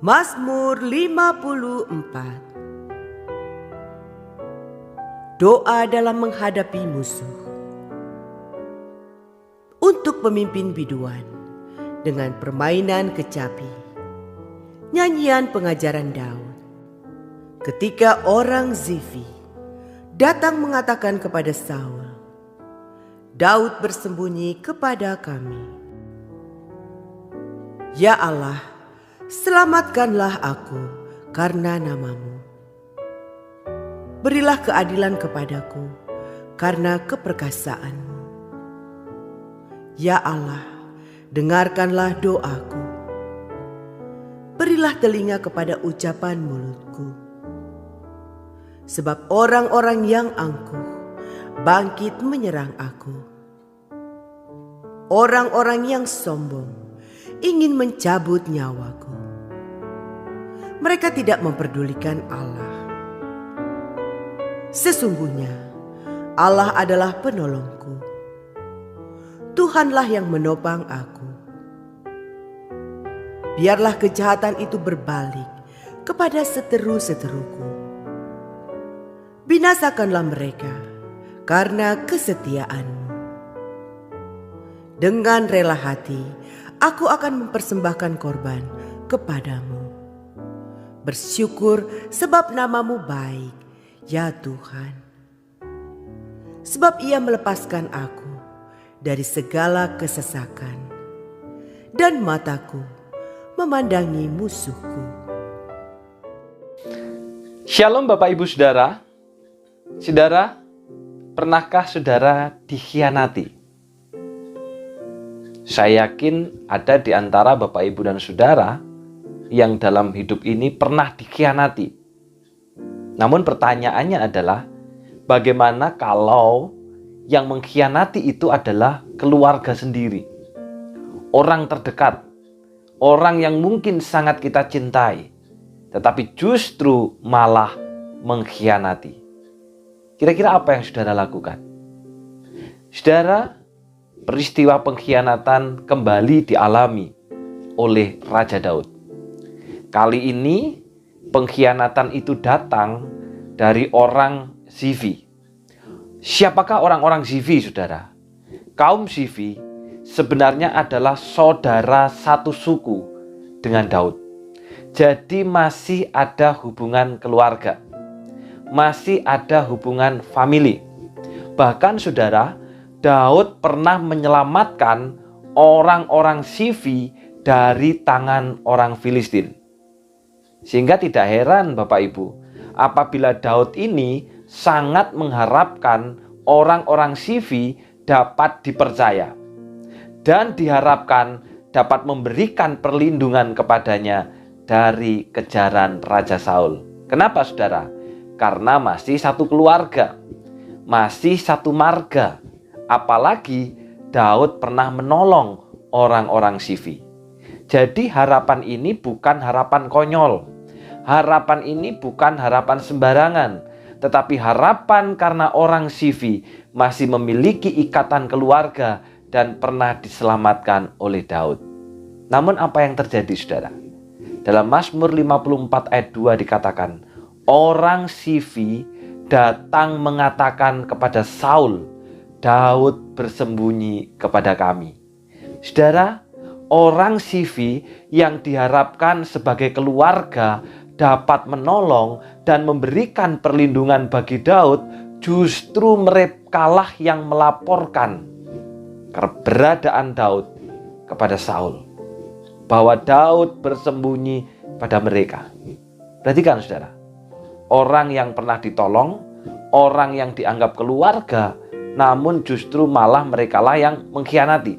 Mazmur 54. Doa dalam menghadapi musuh. Untuk pemimpin biduan dengan permainan kecapi. Nyanyian pengajaran Daud. Ketika orang Zifi datang mengatakan kepada Saul, Daud bersembunyi kepada kami. Ya Allah, selamatkanlah aku karena namamu. Berilah keadilan kepadaku karena keperkasaanmu. Ya Allah, dengarkanlah doaku. Berilah telinga kepada ucapan mulutku. Sebab orang-orang yang angkuh bangkit menyerang aku. Orang-orang yang sombong ingin mencabut nyawaku. Mereka tidak memperdulikan Allah. Sesungguhnya Allah adalah penolongku. Tuhanlah yang menopang aku. Biarlah kejahatan itu berbalik kepada seteru-seteruku. Binasakanlah mereka karena kesetiaanmu. Dengan rela hati, aku akan mempersembahkan korban kepadamu. Bersyukur sebab namamu baik, ya Tuhan. Sebab ia melepaskan aku dari segala kesesakan, dan mataku memandangi musuhku. Shalom Bapak Ibu Saudara. Saudara, pernahkah saudara dikhianati? Saya yakin ada di antara Bapak Ibu dan Saudara yang dalam hidup ini pernah dikhianati. Namun pertanyaannya adalah, bagaimana kalau yang mengkhianati itu adalah keluarga sendiri? Orang terdekat, orang yang mungkin sangat kita cintai, tetapi justru malah mengkhianati. Kira-kira apa yang saudara lakukan? Saudara, peristiwa pengkhianatan kembali dialami oleh Raja Daud. Kali ini pengkhianatan itu datang dari orang Zifi. Siapakah orang-orang Zifi, saudara? Kaum Zifi sebenarnya adalah saudara satu suku dengan Daud. Jadi masih ada hubungan keluarga. Masih ada hubungan famili. Bahkan saudara, Daud pernah menyelamatkan orang-orang Zifi dari tangan orang Filistin. Sehingga tidak heran Bapak Ibu, apabila Daud ini sangat mengharapkan orang-orang Zifi dapat dipercaya. Dan diharapkan dapat memberikan perlindungan kepadanya dari kejaran Raja Saul. Kenapa saudara? Karena masih satu keluarga, masih satu marga. Apalagi Daud pernah menolong orang-orang Zifi. Jadi harapan ini bukan harapan konyol. Harapan ini bukan harapan sembarangan. Tetapi harapan karena orang Zifi masih memiliki ikatan keluarga dan pernah diselamatkan oleh Daud. Namun apa yang terjadi saudara? Dalam Mazmur 54 ayat 2 dikatakan, orang Zifi datang mengatakan kepada Saul, Daud bersembunyi kepada kami. Saudara, orang Zifi yang diharapkan sebagai keluarga dapat menolong dan memberikan perlindungan bagi Daud, justru merekalah yang melaporkan keberadaan Daud kepada Saul. Bahwa Daud bersembunyi pada mereka. Perhatikan saudara, orang yang pernah ditolong, orang yang dianggap keluarga, namun justru malah merekalah yang mengkhianati.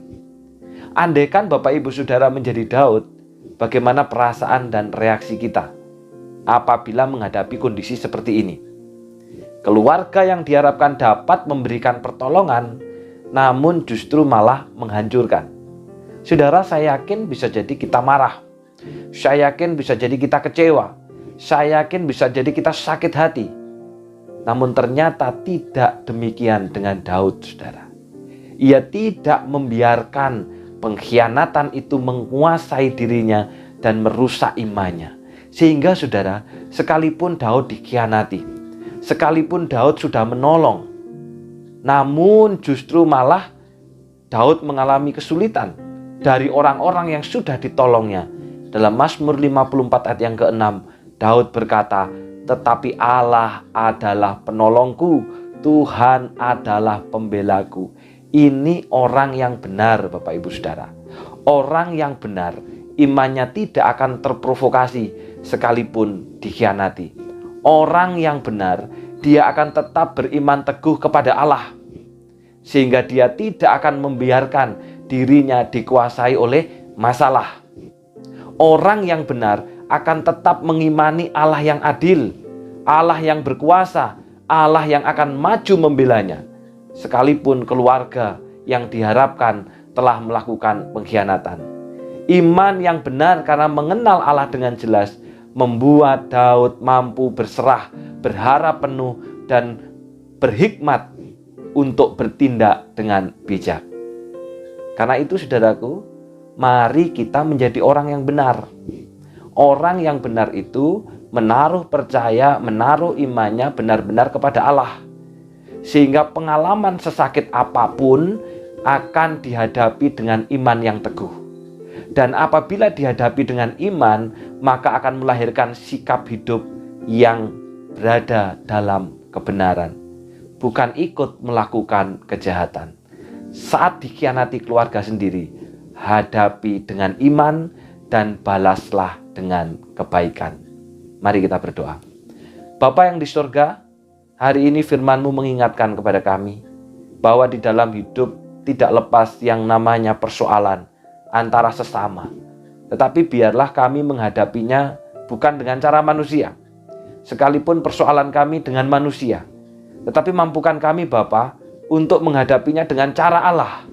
Andaikan Bapak Ibu Saudara menjadi Daud, bagaimana perasaan dan reaksi kita apabila menghadapi kondisi seperti ini? Keluarga yang diharapkan dapat memberikan pertolongan, namun justru malah menghancurkan. Saudara, saya yakin bisa jadi kita marah. Saya yakin bisa jadi kita kecewa. Saya yakin bisa jadi kita sakit hati. Namun ternyata tidak demikian dengan Daud, saudara. Ia tidak membiarkan pengkhianatan itu menguasai dirinya dan merusak imannya. Sehingga saudara, sekalipun Daud dikhianati, sekalipun Daud sudah menolong, namun justru malah Daud mengalami kesulitan dari orang-orang yang sudah ditolongnya. Dalam Mazmur 54 ayat yang ke-6, Daud berkata, "Tetapi Allah adalah penolongku, Tuhan adalah pembelaku." Ini orang yang benar, Bapak Ibu Saudara. Orang yang benar, imannya tidak akan terprovokasi sekalipun dikhianati. Orang yang benar, dia akan tetap beriman teguh kepada Allah, sehingga dia tidak akan membiarkan dirinya dikuasai oleh masalah. Orang yang benar akan tetap mengimani Allah yang adil, Allah yang berkuasa, Allah yang akan maju membelanya, sekalipun keluarga yang diharapkan telah melakukan pengkhianatan. Iman yang benar karena mengenal Allah dengan jelas membuat Daud mampu berserah, berharap penuh, dan berhikmat untuk bertindak dengan bijak. Karena itu saudaraku, mari kita menjadi orang yang benar. Orang yang benar itu menaruh percaya, menaruh imannya benar-benar kepada Allah. Sehingga pengalaman sesakit apapun akan dihadapi dengan iman yang teguh. Dan apabila dihadapi dengan iman, maka akan melahirkan sikap hidup yang berada dalam kebenaran, bukan ikut melakukan kejahatan. Saat dikhianati keluarga sendiri, hadapi dengan iman dan balaslah dengan kebaikan. Mari kita berdoa. Bapa yang di surga, hari ini firman-Mu mengingatkan kepada kami bahwa di dalam hidup tidak lepas yang namanya persoalan antara sesama. Tetapi biarlah kami menghadapinya bukan dengan cara manusia. Sekalipun persoalan kami dengan manusia, tetapi mampukan kami Bapa untuk menghadapinya dengan cara Allah.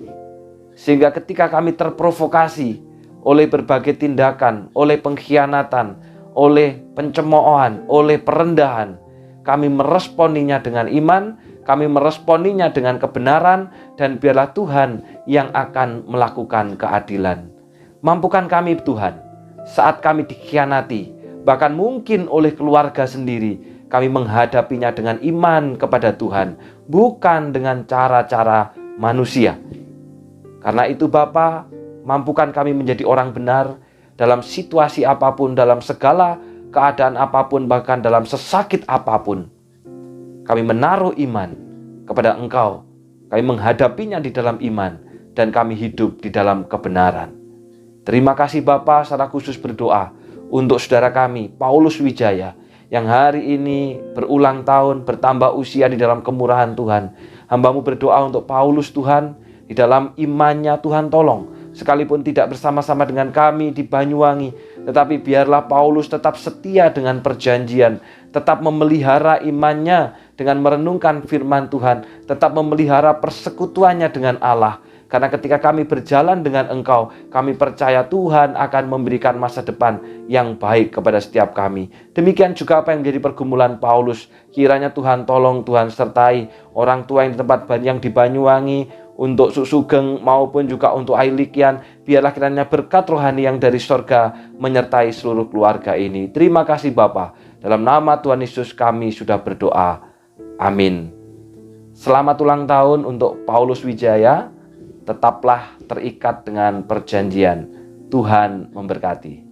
Sehingga ketika kami terprovokasi oleh berbagai tindakan, oleh pengkhianatan, oleh pencemoohan, oleh perendahan, kami meresponinya dengan iman, kami meresponinya dengan kebenaran, dan biarlah Tuhan yang akan melakukan keadilan. Mampukan kami Tuhan, saat kami dikhianati, bahkan mungkin oleh keluarga sendiri, kami menghadapinya dengan iman kepada Tuhan, bukan dengan cara-cara manusia. Karena itu Bapa, mampukan kami menjadi orang benar dalam situasi apapun, dalam segala keadaan apapun, bahkan dalam sesakit apapun. Kami menaruh iman kepada Engkau, kami menghadapinya di dalam iman, dan kami hidup di dalam kebenaran. Terima kasih Bapa, secara khusus berdoa untuk saudara kami, Paulus Wijaya, yang hari ini berulang tahun, bertambah usia di dalam kemurahan Tuhan. Hamba-Mu berdoa untuk Paulus Tuhan, di dalam imannya Tuhan tolong, sekalipun tidak bersama-sama dengan kami di Banyuwangi, tetapi biarlah Paulus tetap setia dengan perjanjian, tetap memelihara imannya dengan merenungkan firman Tuhan, tetap memelihara persekutuannya dengan Allah. Karena ketika kami berjalan dengan Engkau, kami percaya Tuhan akan memberikan masa depan yang baik kepada setiap kami. Demikian juga apa yang menjadi pergumulan Paulus. Kiranya Tuhan tolong, Tuhan sertai orang tua yang di tempat yang di Banyuwangi, untuk Suk Sugeng maupun juga untuk Ailikian. Biarlah kiranya berkat rohani yang dari sorga menyertai seluruh keluarga ini. Terima kasih Bapa. Dalam nama Tuhan Yesus kami sudah berdoa. Amin. Selamat ulang tahun untuk Paulus Wijaya. Tetaplah terikat dengan perjanjian. Tuhan memberkati.